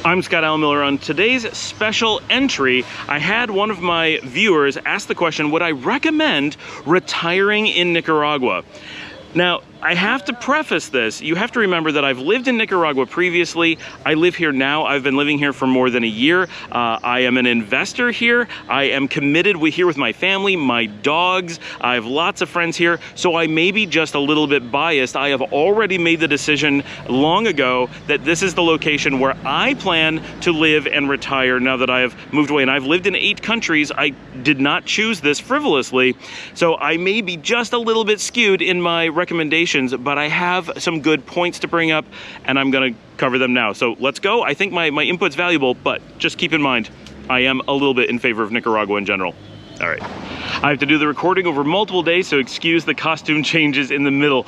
I'm Scott Allen Miller. On today's special entry, I had one of my viewers ask the question, would I recommend retiring in Nicaragua? Now, I have to preface this. You have to remember that I've lived in Nicaragua previously. I live here now. I've been living here for more than a year. I am an investor here. I am committed here with my family, my dogs. I have lots of friends here, so I may be just a little bit biased. I have already made the decision long ago that this is the location where I plan to live and retire now that I have moved away. And I've lived in 8 countries. I did not choose this frivolously, so I may be just a little bit skewed in my recommendations, but I have some good points to bring up, and I'm gonna cover them now. So let's go. I think my input's valuable, but just keep in mind, I am a little bit in favor of Nicaragua in general. All right. I have to do the recording over multiple days, so excuse the costume changes in the middle.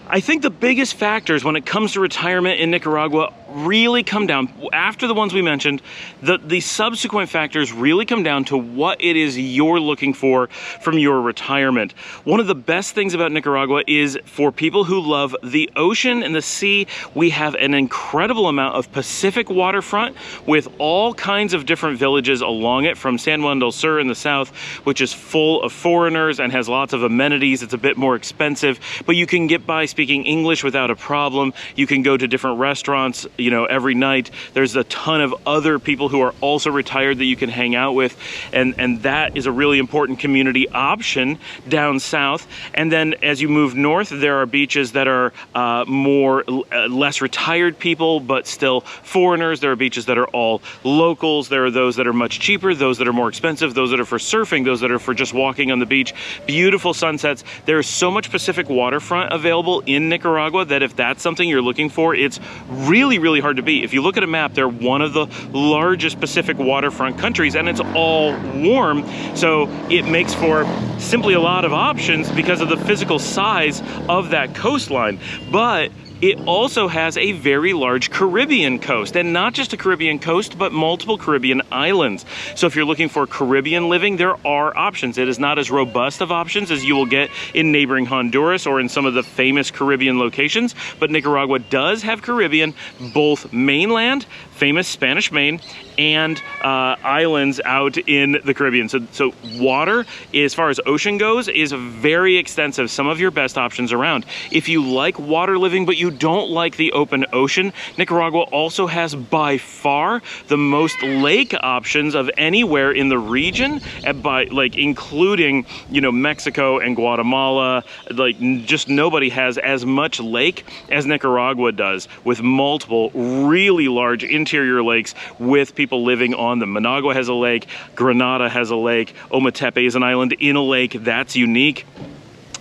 I think the biggest factors when it comes to retirement in Nicaragua really come down, after the ones we mentioned, the subsequent factors really come down to what it is you're looking for from your retirement. One of the best things about Nicaragua is for people who love the ocean and the sea, we have an incredible amount of Pacific waterfront with all kinds of different villages along it, from San Juan del Sur in the south, which is full of foreigners and has lots of amenities. It's a bit more expensive, but you can get by speaking English without a problem. You can go to different restaurants, you know, every night. There's a ton of other people who are also retired that you can hang out with, and that is a really important community option down south. And then as you move north, there are beaches that are less retired people, but still foreigners. There are beaches that are all locals. There are those that are much cheaper, those that are more expensive, those that are for surfing, those that are for just walking on the beach. Beautiful sunsets. There's so much Pacific waterfront available in Nicaragua that if that's something you're looking for, it's really, really hard to beat. If you look at a map, they're one of the largest Pacific waterfront countries, and it's all warm, so it makes for simply a lot of options because of the physical size of that coastline. But it also has a very large Caribbean coast, and not just a Caribbean coast, but multiple Caribbean islands. So if you're looking for Caribbean living, there are options. It is not as robust of options as you will get in neighboring Honduras or in some of the famous Caribbean locations, but Nicaragua does have Caribbean, both mainland, famous Spanish Main, and islands out in the Caribbean. So water, as far as ocean goes, is very extensive. Some of your best options around. If you like water living, but you don't like the open ocean, Nicaragua also has by far the most lake options of anywhere in the region, including, you know, Mexico and Guatemala. Like, just nobody has as much lake as Nicaragua does, with multiple really large interior lakes with people living on them. Managua has a lake, Granada has a lake, Ometepe is an island in a lake. That's unique.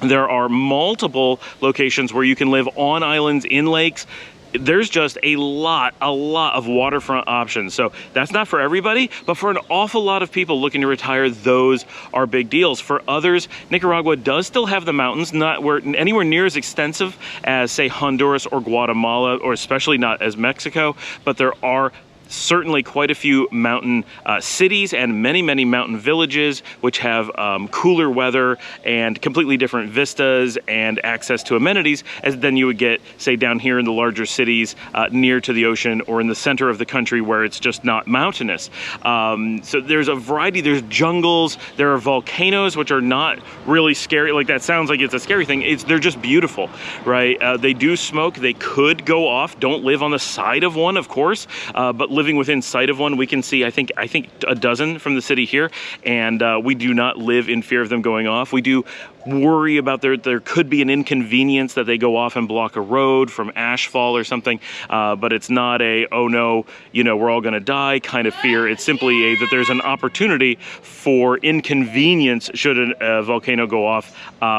There are multiple locations where you can live on islands in lakes. There's just a lot of waterfront options. So that's not for everybody, but for an awful lot of people looking to retire, those are big deals. For others, Nicaragua does still have the mountains, not anywhere near as extensive as, say, Honduras or Guatemala, or especially not as Mexico, but there are certainly quite a few mountain cities and many mountain villages which have cooler weather and completely different vistas and access to amenities as than you would get, say, down here in the larger cities near to the ocean or in the center of the country where it's just not mountainous. So there's a variety. There's jungles, there are volcanoes, which are not really scary. Like, that sounds like it's a scary thing. They're just beautiful, right? They do smoke. They could go off. Don't live on the side of one, of course, but living within sight of one, we can see, I think a dozen from the city here, and we do not live in fear of them going off. We do worry about there could be an inconvenience that they go off and block a road from ashfall or something, but it's not a, oh no, you know, we're all gonna die kind of fear. It's simply that there's an opportunity for inconvenience should a volcano go off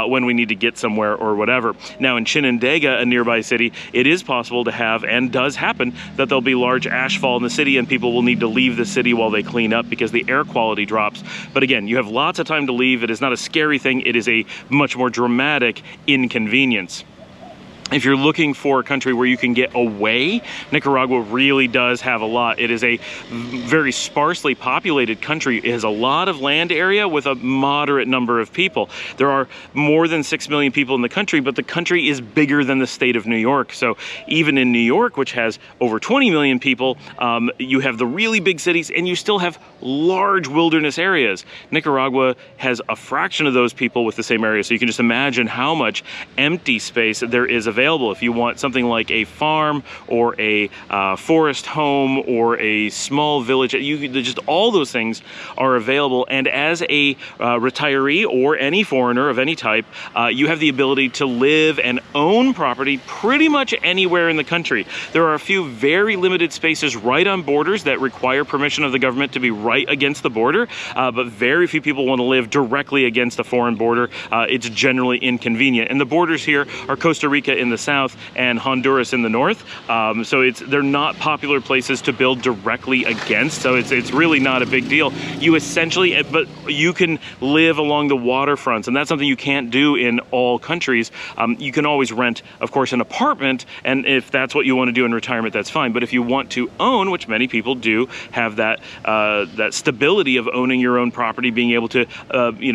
when we need to get somewhere or whatever. Now in Chinandega, a nearby city, it is possible to have, and does happen, that there'll be large ashfall in the city and people will need to leave the city while they clean up because the air quality drops. But again, you have lots of time to leave. It is not a scary thing. It is a much more dramatic inconvenience. If you're looking for a country where you can get away, Nicaragua really does have a lot. It is a very sparsely populated country. It has a lot of land area with a moderate number of people. There are more than 6 million people in the country, but the country is bigger than the state of New York. So even in New York, which has over 20 million people, you have the really big cities and you still have large wilderness areas. Nicaragua has a fraction of those people with the same area. So you can just imagine how much empty space there is available. If you want something like a farm or a forest home or a small village, just all those things are available. And as a retiree or any foreigner of any type, you have the ability to live and own property pretty much anywhere in the country. There are a few very limited spaces right on borders that require permission of the government to be right against the border, but very few people want to live directly against a foreign border. It's generally inconvenient. And the borders here are Costa Rica in the south and Honduras in the north. So they're not popular places to build directly against. So it's really not a big deal. You essentially, but you can live along the waterfronts, and that's something you can't do in all countries. You can always rent, of course, an apartment, and if that's what you want to do in retirement, that's fine. But if you want to own, which many people do, have that that stability of owning your own property, being able to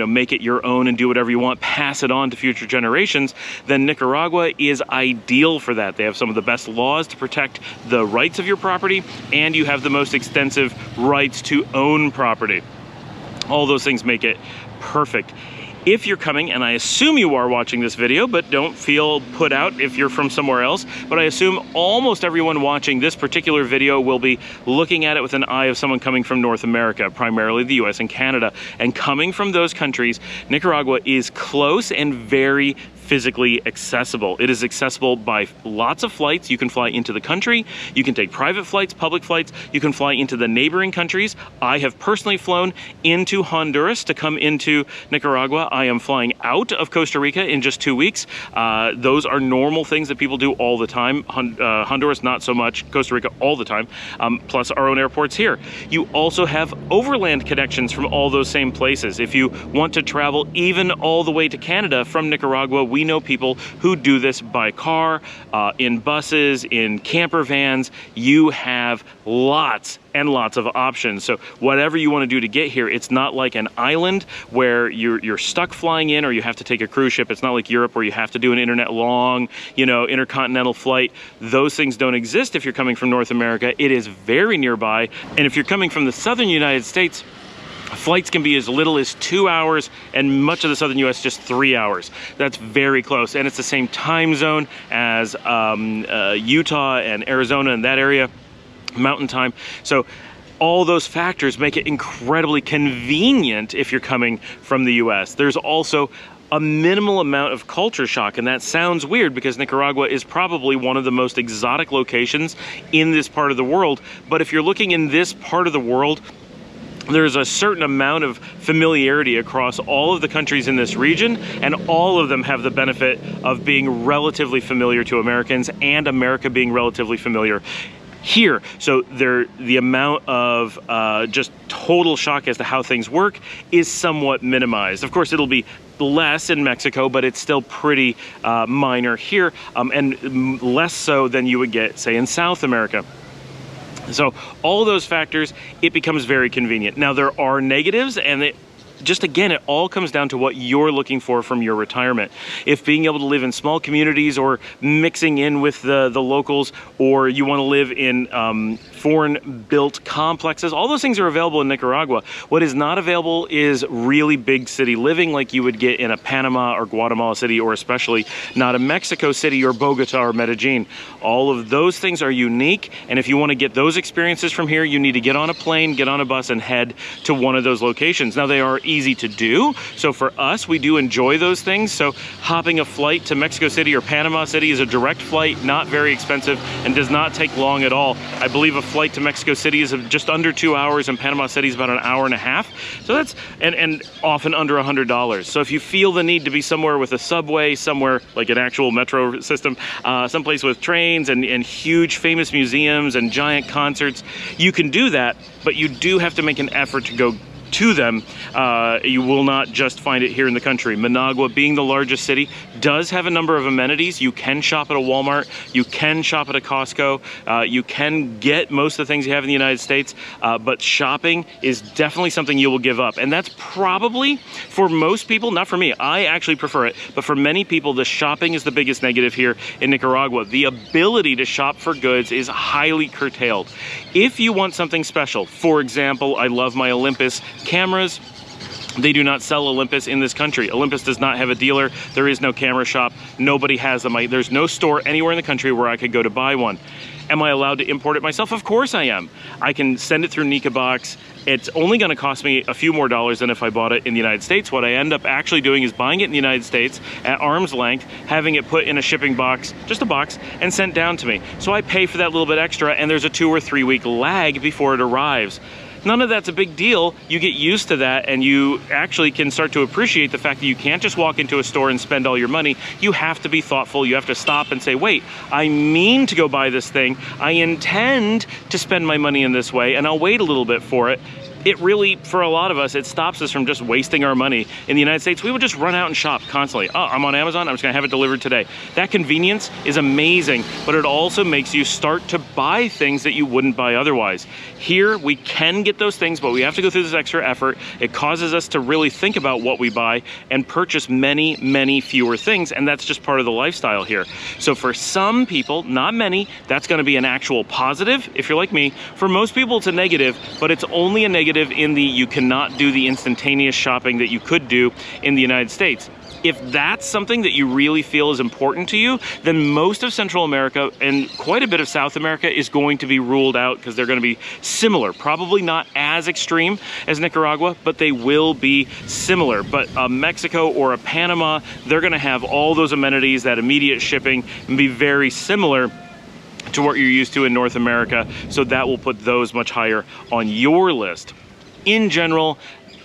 make it your own and do whatever you want, pass it on to future generations, then Nicaragua is ideal for that. They have some of the best laws to protect the rights of your property, and you have the most extensive rights to own property. All those things make it perfect. If you're coming, and I assume you are watching this video, but don't feel put out if you're from somewhere else, but I assume almost everyone watching this particular video will be looking at it with an eye of someone coming from North America, primarily the US and Canada. And coming from those countries, Nicaragua is close and very physically accessible. It is accessible by lots of flights. You can fly into the country, you can take private flights, public flights, you can fly into the neighboring countries. I have personally flown into Honduras to come into Nicaragua. I am flying out of Costa Rica in just 2 weeks. Those are normal things that people do all the time. Honduras, not so much. Costa Rica, all the time. Plus our own airports here. You also have overland connections from all those same places. If you want to travel even all the way to Canada from Nicaragua, we know people who do this by car, in buses, in camper vans. You have lots and lots of options. So whatever you want to do to get here, it's not like an island where you're stuck flying in or you have to take a cruise ship. It's not like Europe where you have to do an long, intercontinental flight. Those things don't exist if you're coming from North America. It is very nearby. And if you're coming from the southern United States, flights can be as little as 2 hours, and much of the southern US just 3 hours. That's very close, and it's the same time zone as Utah and Arizona and that area, mountain time. So all those factors make it incredibly convenient if you're coming from the US. There's also a minimal amount of culture shock, and that sounds weird because Nicaragua is probably one of the most exotic locations in this part of the world. But if you're looking in this part of the world, there's a certain amount of familiarity across all of the countries in this region, and all of them have the benefit of being relatively familiar to Americans and America being relatively familiar here. So the amount of just total shock as to how things work is somewhat minimized. Of course, it'll be less in Mexico, but it's still pretty minor here, and less so than you would get, say, in South America. So all those factors, it becomes very convenient. Now there are negatives, and just again, it all comes down to what you're looking for from your retirement. If being able to live in small communities or mixing in with the locals, or you want to live in foreign-built complexes, all those things are available in Nicaragua. What is not available is really big city living like you would get in a Panama or Guatemala City, or especially not a Mexico City or Bogota or Medellin. All of those things are unique, and if you want to get those experiences from here, you need to get on a plane, get on a bus, and head to one of those locations. Now, they are easy to do, so for us, we do enjoy those things. So hopping a flight to Mexico City or Panama City is a direct flight, not very expensive, and does not take long at all. I believe a flight to Mexico City is just under 2 hours, and Panama City is about an hour and a half. So that's, and often under $100. So if you feel the need to be somewhere with a subway, somewhere like an actual metro system, someplace with trains and huge famous museums and giant concerts, you can do that, but you do have to make an effort to go to them. You will not just find it here in the country. Managua, being the largest city, does have a number of amenities. You can shop at a Walmart, you can shop at a Costco, you can get most of the things you have in the United States, but shopping is definitely something you will give up. And that's probably, for most people, not for me, I actually prefer it, but for many people, the shopping is the biggest negative here in Nicaragua. The ability to shop for goods is highly curtailed. If you want something special, for example, I love my Olympus cameras. They do not sell Olympus in this country. Olympus does not have a dealer. There is no camera shop. Nobody has them. There's no store anywhere in the country where I could go to buy one. Am I allowed to import it myself? Of course I am. I can send it through Nicabox. It's only going to cost me a few more dollars than if I bought it in the United States. What I end up actually doing is buying it in the United States at arm's length, having it put in a shipping box, just a box, and sent down to me. So I pay for that little bit extra, and there's a 2 or 3 week lag before it arrives. None of that's a big deal. You get used to that, and you actually can start to appreciate the fact that you can't just walk into a store and spend all your money. You have to be thoughtful. You have to stop and say, wait, I mean to go buy this thing. I intend to spend my money in this way, and I'll wait a little bit for it. It really, for a lot of us, it stops us from just wasting our money. In the United States, we would just run out and shop constantly. Oh, I'm on Amazon, I'm just gonna have it delivered today. That convenience is amazing, but it also makes you start to buy things that you wouldn't buy otherwise. Here, we can get those things, but we have to go through this extra effort. It causes us to really think about what we buy and purchase many, many fewer things, and that's just part of the lifestyle here. So for some people, not many, that's gonna be an actual positive, if you're like me. For most people, it's a negative, but it's only a negative in the you cannot do the instantaneous shopping that you could do in the United States. If that's something that you really feel is important to you, then most of Central America and quite a bit of South America is going to be ruled out because they're going to be similar. Probably not as extreme as Nicaragua, but they will be similar. But Mexico or a Panama, they're going to have all those amenities, that immediate shipping, and be very similar to what you're used to in North America. So that will put those much higher on your list. In general,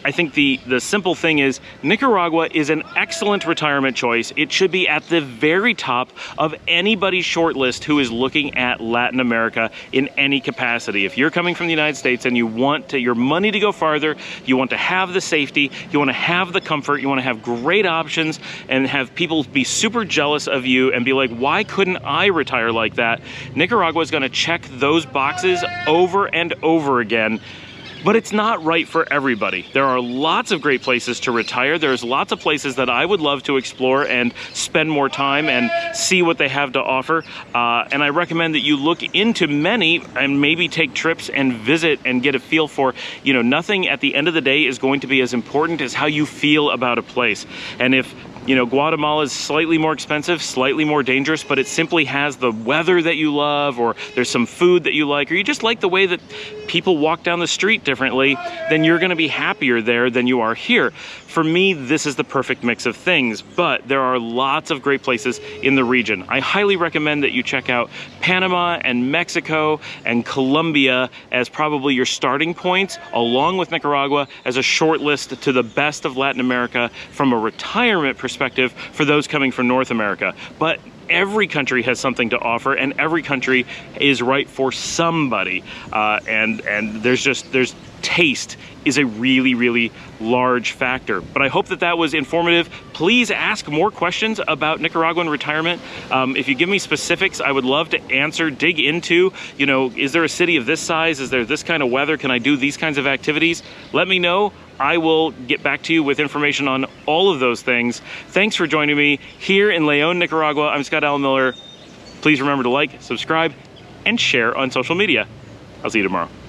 I think the simple thing is Nicaragua is an excellent retirement choice. It should be at the very top of anybody's short list who is looking at Latin America in any capacity. If you're coming from the United States and you want your money to go farther, you want to have the safety, you want to have the comfort, you want to have great options and have people be super jealous of you and be like, why couldn't I retire like that? Nicaragua is going to check those boxes over and over again. But it's not right for everybody. There are lots of great places to retire. There's lots of places that I would love to explore and spend more time and see what they have to offer. And I recommend that you look into many and maybe take trips and visit and get a feel for, you know, nothing at the end of the day is going to be as important as how you feel about a place. And if you know, Guatemala is slightly more expensive, slightly more dangerous, but it simply has the weather that you love, or there's some food that you like, or you just like the way that people walk down the street differently, then you're gonna be happier there than you are here. For me, this is the perfect mix of things, but there are lots of great places in the region. I highly recommend that you check out Panama and Mexico and Colombia as probably your starting points, along with Nicaragua as a short list to the best of Latin America from a retirement perspective for those coming from North America. But every country has something to offer, and every country is right for somebody. And there's taste is a really, really large factor. But I hope that that was informative. Please ask more questions about Nicaraguan retirement. If you give me specifics, I would love to answer, dig into, you know, is there a city of this size? Is there this kind of weather? Can I do these kinds of activities? Let me know. I will get back to you with information on all of those things. Thanks for joining me here in León, Nicaragua. I'm Scott Allen Miller. Please remember to like, subscribe, and share on social media. I'll see you tomorrow.